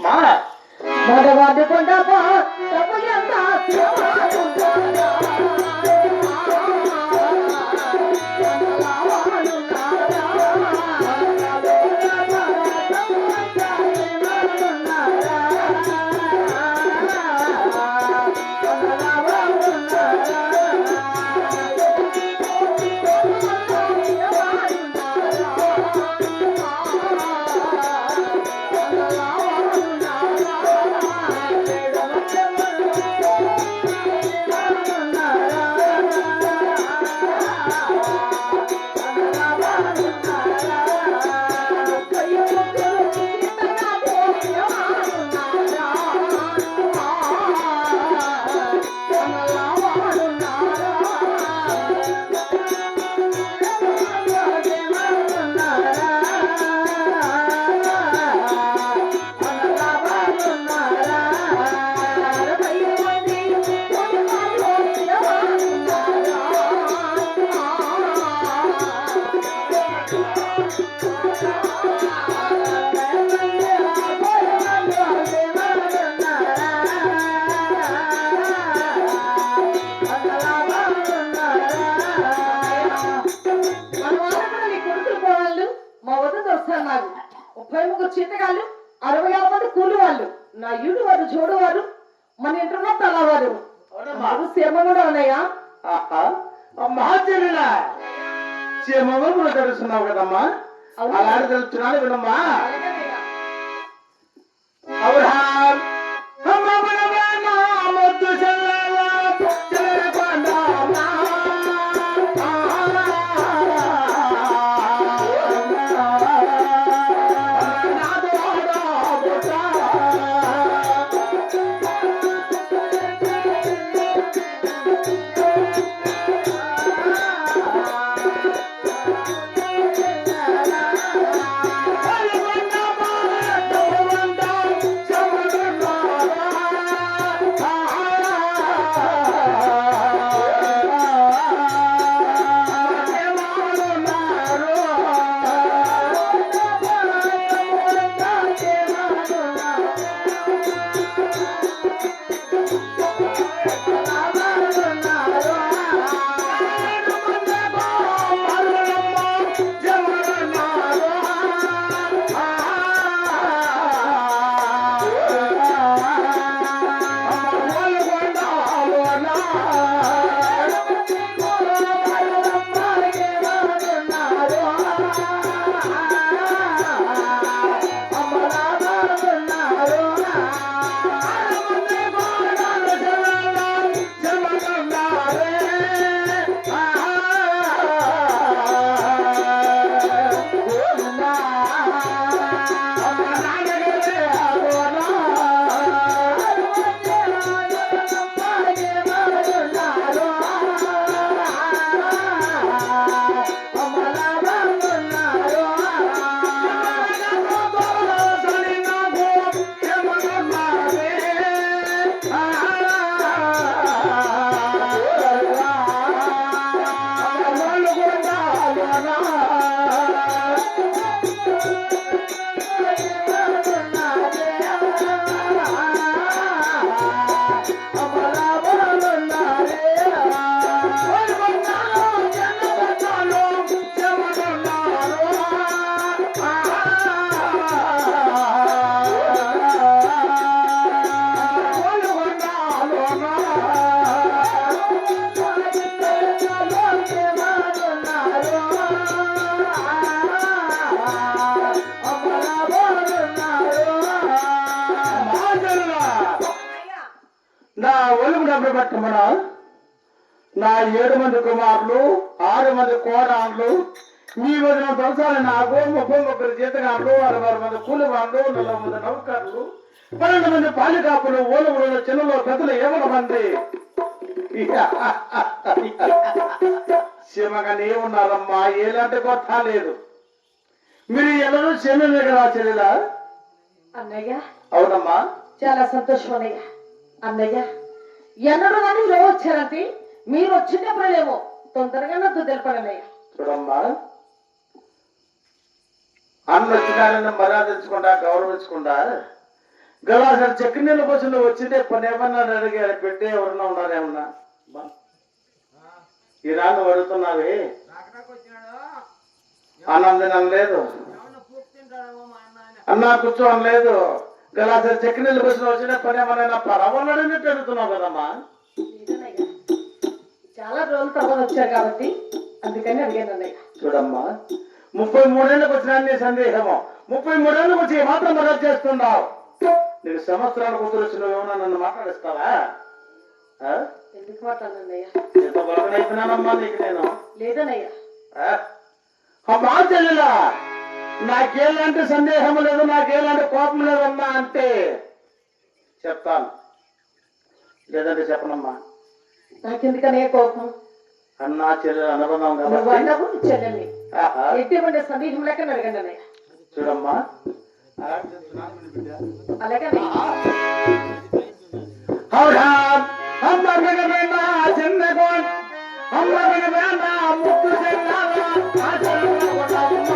కదమ్మా. భగవాన్ కొండ చింతకాళ్ళు 66 మంది కూలి వాళ్ళు నా ఈడు వారు జోడు వారు మన ఇంట్లో తలవారు సేమ కూడా ఉన్నాయా మహాజనులా క్షేమము కూడా తెలుస్తున్నావు కదమ్మా. అలాంటి తెలుస్తున్నాను వినమ్మా. అబ్రహాం నా ఒలుగు డబ్బు పట్టమనా. నా 7 మంది కుమారులు 6 మంది కోడాళ్ళు మీ వదిన దొరసాలి నాకు 31 జీతగాళ్ళు 60 మంది కూలి వాళ్ళు 40 మంది నౌకర్లు 12 మంది పాలికాపులు ఓలుగులు చిన్నలో పెద్దలు 7 మంది క్షేమగానే ఉన్నారమ్మా. ఎలాంటి కొత్త లేదు. మీరు ಎಲ್ಲರೂ క్షేమమే కదా చెల్లెలా? అన్నయ్య అవునమ్మా. చాలా సంతోషం అన్నయ్య. అన్నయ్య ఎన్నడూ కానీ ఇలా వచ్చారంటే మీరు వచ్చినప్పుడేమో తొందరగా నాకు తెలపడన్నయ్య. చూడమ్మా, అన్న వచ్చినారని మర్యాదించకుండా గౌరవించకుండా గలాసరి చక్కెర నీళ్ళ కోసం వచ్చిందే పని ఏమన్నా అడిగారు పెట్టి ఎవరన్నా ఉన్నారేమన్నా ఈ రాను అడుగుతున్నావే ఆనందం లేదు అన్నా కూర్చో అనలేదు గలాసరి చక్కెర నీళ్ళ కోసం వచ్చిందే పని ఏమన్నా పరవాలని అడుగుతున్నావు కదమ్మా లేదన్నయ్య. చాలా రోజుల తర్వాత వచ్చారు కాబట్టి అందుకని అడిగాను అన్నయ్య. చూడమ్మా 33 ఏళ్ళకి వచ్చిన నీ సందేహము 33 ఏళ్ళకి వచ్చి మాత్రం మద్దతు చేస్తున్నావు నీకు సంవత్సరాల కూతురు వచ్చి నువ్వేమన్నా నన్ను మాట్లాడిస్తావా ఎందుకు మాట్లాడన్నయ్య? ఎంత బాగునైతున్నానమ్మా నీకు నేను లేదన్నయ్య. అమ్మా చెల్లెలా నాకేలాంటి సందేహం లేదు నాకేలాంటి కోపం లేదమ్మా అంటే చెప్తాను లేదంటే చెప్పనమ్మా. నాకెందుకనే కోపం? అన్నా చెల్లెలు అనుబంధం నువ్వు కదా అన్నవు చెల్లెల్ని ఎటువంటి సందేహం లేక అడగండి అన్నయ్య. చూడమ్మా అలాగనే అవునా అమ్మ వినవేంద చిన్నగోన్ అమ్మ వినవేంద ముద్దు చెల్లాల ఆ చెల్లమ్మ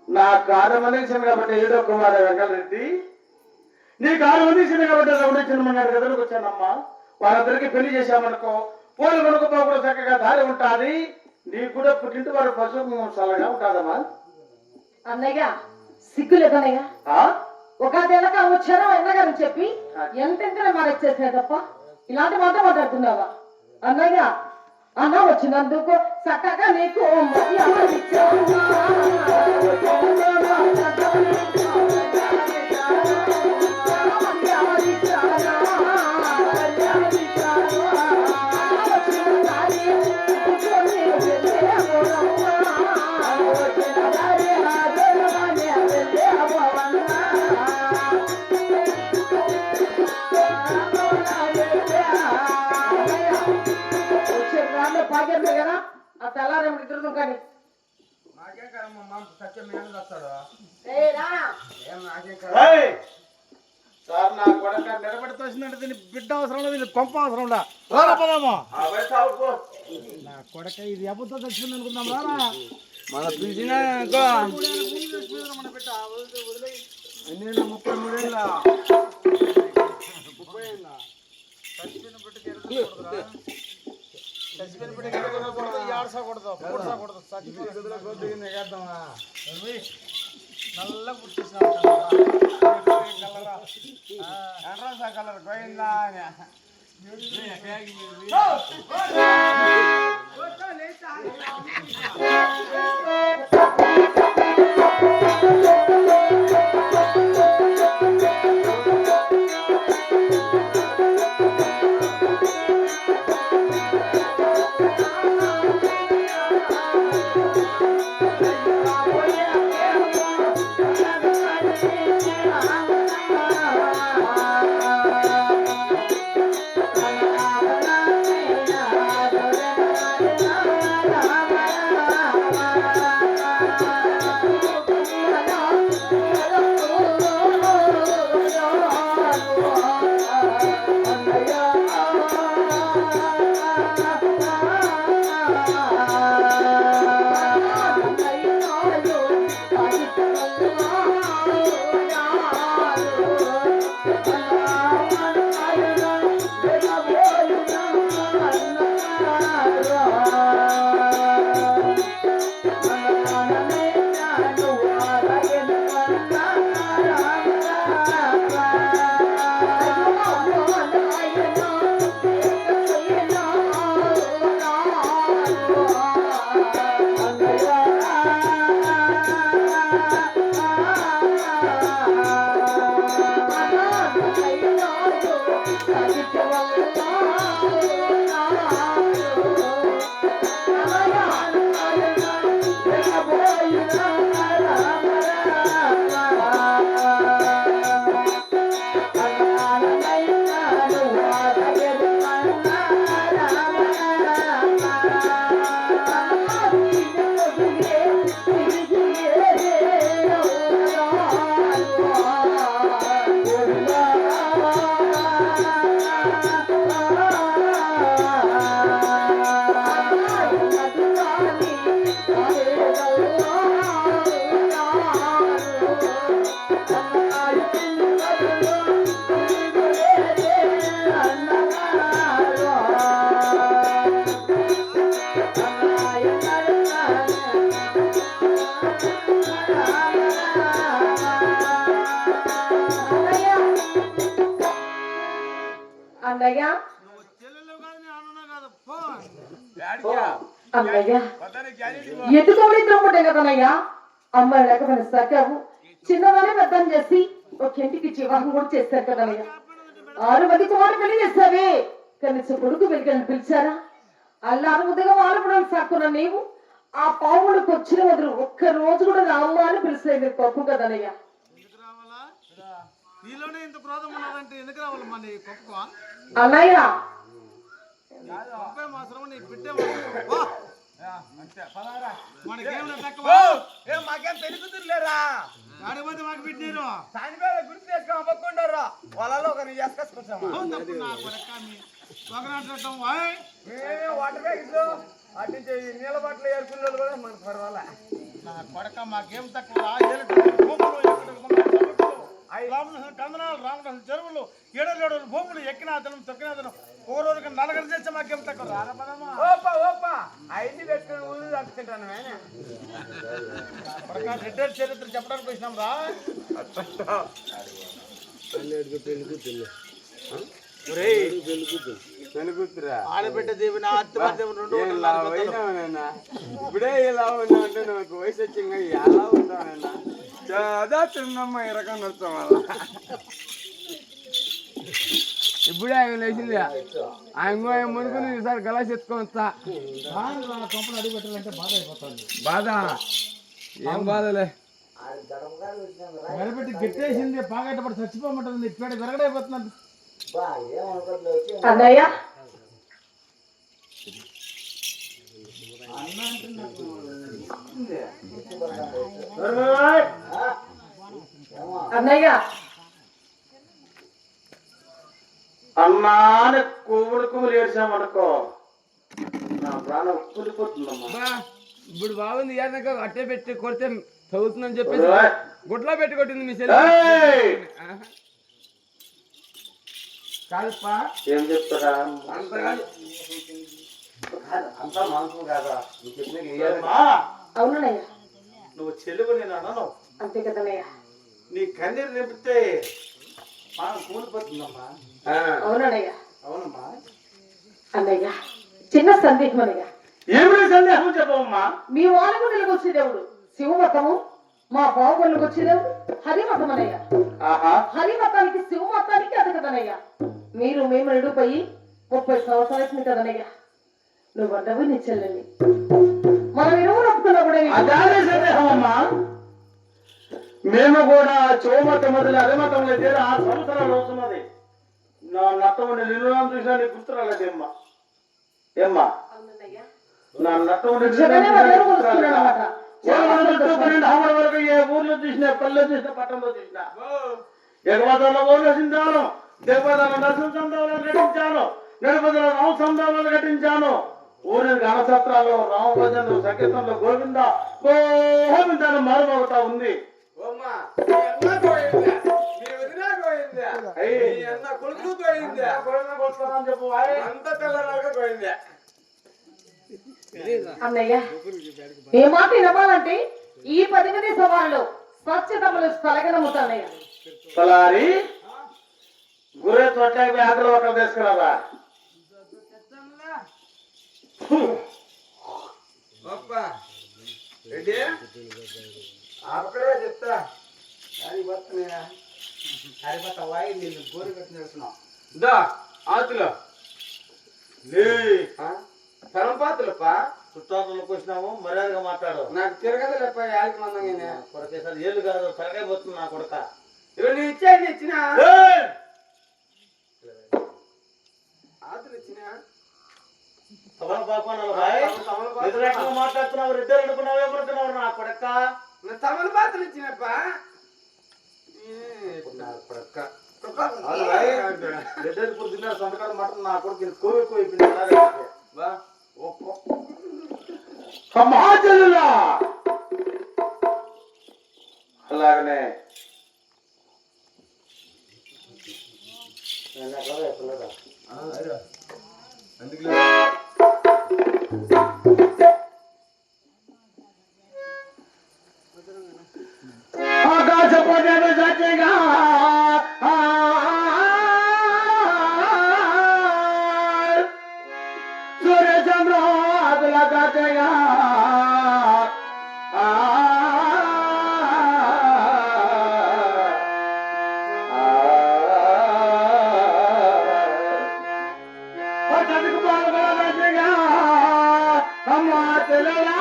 నా కారు మనిషిని కాబట్టి ఏడో కుమార వెంకటరెడ్డి నీ కారు మనిషిని కాబట్టి రౌడీ చిన్నమన్నాడు కదా వచ్చానమ్మా వాళ్ళందరికీ పెళ్లి చేశామనుకో పోలు కొనుక్కోకుండా చక్కగా దారి ఉంటుంది నీకు కూడా పుట్టింటి వాడు పశువు చల్లగా ఉంటాదమ్మా. అన్నయ్య సిగ్గులేదన్నయ్య. ఒక తెలక వచ్చారో అన్నగారని చెప్పి ఎంతెంతనే మారేసేసాయి తప్ప ఇలాంటి మాట మాట్లాడుతున్నావా అన్నయ్య? అన్న వచ్చినందుకు చక్కగా నీకు మర్యాద ఇచ్చాను. కదా ఆ తెల్లారేమిటి తిరుగుతాం కానీ సార్ నా కొడక నిలబెడుతూ వచ్చినట్టు దీని బిడ్డ అవసరం లేదు దీని కొంప అవసరం నా కొడక ఇది అబద్ధం తెచ్చింది అనుకుందాం రారా మన పిలిచిన 33 ఏళ్ళ నల్ల పుట్టించిన కలర్ పోయిందా అన్నయ్య నువ్వు చెల్లెలు కాదు నేను అన్నా కాదు పో అన్నయ్య పదానికి గ్యారెంటీ ఎత్తుకోవడం ఇద్దరు కదన్నయ్యా అమ్మాయి లేకపోయిన సత్యావు చిన్నదానే పెద్దం చేసి ఒక ఇంటికి వివాహం కూడా చేస్తారు కదన్నయ్య 6 మంది కుమారు పెళ్లి చేస్తావే కనీసం కొడుకు వెలిగని పిలిచారా అల్లా అనుమతిగా వాడపడాలి సాకున్నా నీవు ఆ పావులకు వచ్చిన వదులు ఒక్క రోజు కూడా రామ్మా అని పిలిస్తే తప్పు కదన్నయ్య ఎందుకు రావాలా నీలోనే ఇంత క్రోధం ఉన్నదంటే ఎందుకు రావాలమ్మా నీ గొప్ప అన్నయ్య గొప్ప మాత్రం నీ బిడ్డే మనకేం తక్కువ మాకేం తెలుగుతులేరా ఆడిపోతే మాకు బిడ్డేరు సానిపేట గుర్తు చేసుకొని అమ్మకుండారు వాళ్ళలో ఒకరిని చేసుకొచ్చుకుంటాము ఒకనాటం మేమే వాటర్ బ్యాగ్స్ అటు నీళ్ళ బట్టలు ఏరుకున్న కూడా మనకు పర్వాలే నా కొడక మాకేం తక్కువ కందనాలు రామకృష్ణ చెరువులు 7 భూములు ఎక్కిన అతను తొక్కిన అతను ఒక రోజు నలగరి చేస్తే మాకేం తక్కువ అన్ని పెట్టుకుని ఊళ్ళు తట్టుకుంటాను రిటైర్ చరిత్ర చెప్పడానికి వచ్చినాం రా ఆడబిడ్డ దేవుని ఇప్పుడే ఇలా ఉన్నా అంటే నాకు వయసు వచ్చింది ఎలా ఉంటానన్నా చాలా చిన్నమ్మ ఈ రకం నడుస్తాం వల్ల ఇప్పుడే ఆయన లేచింది ఆయన మునుకుని ఈసారి గలాస్ ఎత్తుకొని వస్తా కొంపలు అడుగు పెట్టాలంటే బాధ అయిపోతుంది బాధ ఏం బాధలే నిలబెట్టి గట్టేసింది పాగట్టపడి చచ్చిపోమంటుంది పేడ విరగడైపోతున్నది అన్నయ్య అన్నయ్య అన్నాని కుమ్ములు ఏడ్చామనుకో నా ప్రాణం కూలిపోతుందమ్మా ఇప్పుడు బాగుంది ఏదైనా అట్టే పెట్టి కొడితే చదువుతుందని చెప్పేసి గుడ్లా పెట్టి కొట్టింది మీ చెల్లి కాదుపా ఏం చెప్తారా అంతగా అంతా మనసు కాదా అవునన్నయ్య నువ్వు చెలువు నేను అన్నాను అంతే కదన్నయ్య నీ కన్నీరు నింపితే మనం కూలిపోతుందమ్మా అవునన్నయ్య అవునమ్మా అన్నయ్య చిన్న సందేహం అన్నయ్య ఏమిటి సందేహం చెప్పమ్మా మీ వానగుండలకు వచ్చే దేవుడు శివమతము మా బావులకు వచ్చే దేవుడు హరిమతం అన్నయ్య ఆహా హరిమతానికి శివమతానికి అది కదనయ్య మీరు మేము రెడుపోయి 30 సంవత్సరాలు కదనయ్య నువ్వు అడ్డవి నీ చెల్లెల్ని మనం ఇరువురు ఒప్పుకున్నా కూడా అదే సందేహం అమ్మా మేము కూడా చోమత మొదలు అరిమతంలో చేరి 6 సంవత్సరాలు అవుతున్నది నా నట్టముని నిన్ను చూసినా నీకు గుర్తురాలేదేమ్మా ఏమ్మా నా నట్టముని వరకు ఏ ఊర్లో చూసినా పల్లె చూసినా పట్టణంలో చూసినా ఎగవదల ఊర్లో చిందాను దేవదల నరసింహ సందాలను కట్టించాను నడిపదల రామ సందాలను కట్టించాను ఊరి గణసత్రాలు రామభజనలు సంకీర్తనలు గోవింద గోవిందాన్ని మారుమోగుతా ఉంది చెప్పు అంత తెల్లరాగా పోయింది అన్నయ్య ఏ మాట వినవాలంటే ఈ 10 మంది సవాళ్ళు స్వచ్ఛతలు తలగనముతానయ్య సలారి గురే తొట్టాకి ఆకలి ఒకరు తీసుకురారా రెడ్డి అక్కడే చెప్తా హరిపోతున్నాయా హరిపోతా వాయి నేను గోరు పెట్టిన దా ఆతులు తలంపాతులప్పా చుట్టాలకు వచ్చినాము మర్యాదగా మాట్లాడు నాకు తిరగదులేప్ప యాడికి మందంగానే కొరకేసారి ఏళ్ళు కాదు తరగైపోతుంది నా కొడక ఇవి నువ్వు ఇచ్చేది ఇచ్చిన ఆతులు ఇచ్చిన మాట్లాడుతున్నావు ఇద్దరు అనుకున్నావు ఏమనుకున్నావు నా కొడక తమలపాతులు ఇచ్చినప్ప ఇప్పుడు తిన్న సంతకాలు మటన్ నా కొడుకు కోవి ఎక్కువ అయిపోయింది సమాజంలో అట్లాగనే ఆకాశపదేవి సత్యగా సూర్యచంద్రాదుల సత్యగా చదువుకు పాల్గొన సత్యగా అమ్మా తెలరా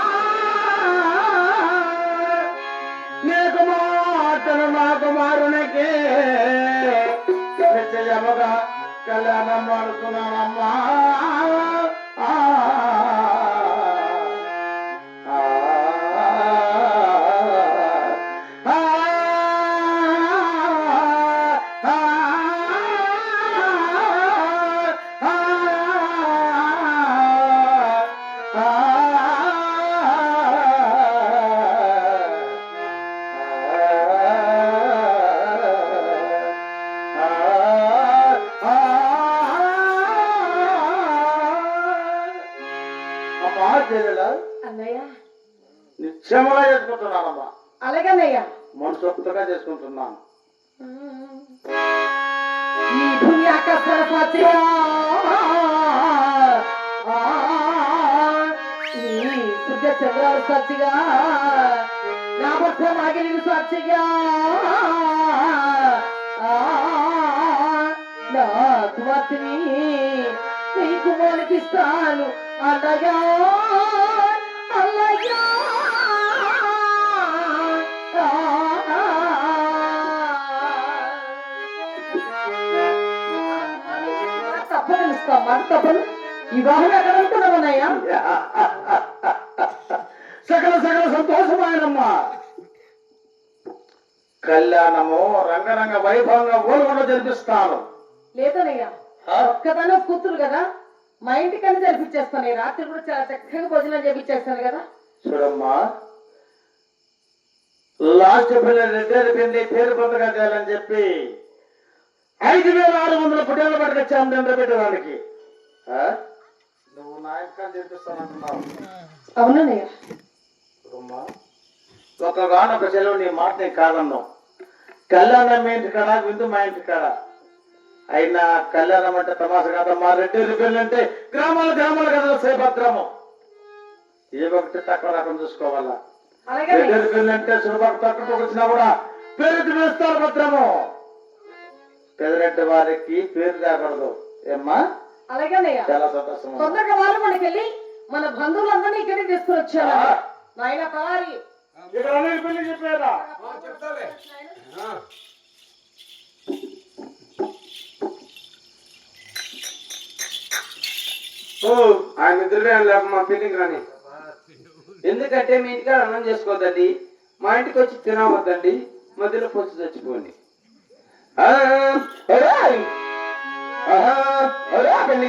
నీకు మాటను నా కుమారునికి నిశ్చయముగా కళ్యాణం మాడుతున్నానమ్మా అమ్మా చెల్లెలా అన్నయ్య నిశ్చయముగా చేసుకుంటున్నానమ్మా అలాగేనయ్యా మనసొత్తుగా చేసుకుంటున్నాను ఈ భూమి ఆకాశాల సాక్షిగా ఈ సూర్య చంద్రాల సాక్షిగా నా భర్త నాగిరి సాక్షిగా నా కుమార్తెని నీ కుమారునికి ఇస్తాను అన్నయ్యా అన్నయ్యా తప్పని ఇస్తాం మాట తప్పను వివాహం ఎక్కడ అనుకున్నామన్నయ్యా సకల సకల సంతోషమాయనమ్మా కళ్యాణము రంగరంగ వైభవంగా ఊరుకుండా జరిపిస్తాను లేదనయ్యా ఒక్కదానే కూతురు కదా మా ఇంటికన్నా జరిపించేస్తాను ఈ రాత్రి కూడా చాలా చక్కగా భోజనం చేపించేస్తాను కదా చూడమ్మా లాస్ట్ పిల్ల రిటైర్ పిండి పేరు పొందగా చేయాలని చెప్పి 5,600 పుట్టేళ్ళు పట్టుకొచ్చాము నిద్రపెట్టడానికి నువ్వు నా ఇంటికాడ చేపిస్తానంటున్నావు అవునన్నయ్య చూడమ్మా ఒక్కగానొక సెలవు నీ మాట నేను కాదన్నావు కళ్యాణం మీ ఇంటి కాడ విందు మా ఇంటి కాడ అయినా కళ్యాణం అంటే తమాష కాదమ్మా రెడ్డి పెళ్ళి అంటే గ్రామాలు కదా సేపత్రము ఏ ఒకటి తక్కువ రకం చూసుకోవాలా అలాగే రెడ్డి పెళ్ళి అంటే సులభకు తక్కువ వచ్చినా కూడా పేరు పిలుస్తారు భద్రము పెదరెడ్డి వారికి పేరు తేకూడదు ఏమ్మా అలాగేనయ్యా చాలా సంతోషం తొందరగా వాళ్ళు మనకెళ్ళి మన బంధువులందరినీ ఇక్కడికి తీసుకుని వచ్చాను నాయన పలారి ఇక్కడ అనిల్ పెళ్లి చెప్పారా చెప్తాలే ఓ ఆయన ఇద్దరు లేక మా పెళ్ళికి రాని ఎందుకంటే మీ ఇంటికాడ అన్నం చేసుకోవద్దండి మా ఇంటికి వచ్చి తినవద్దండి మధ్యలో పొచ్చు చచ్చిపోండి పెళ్లి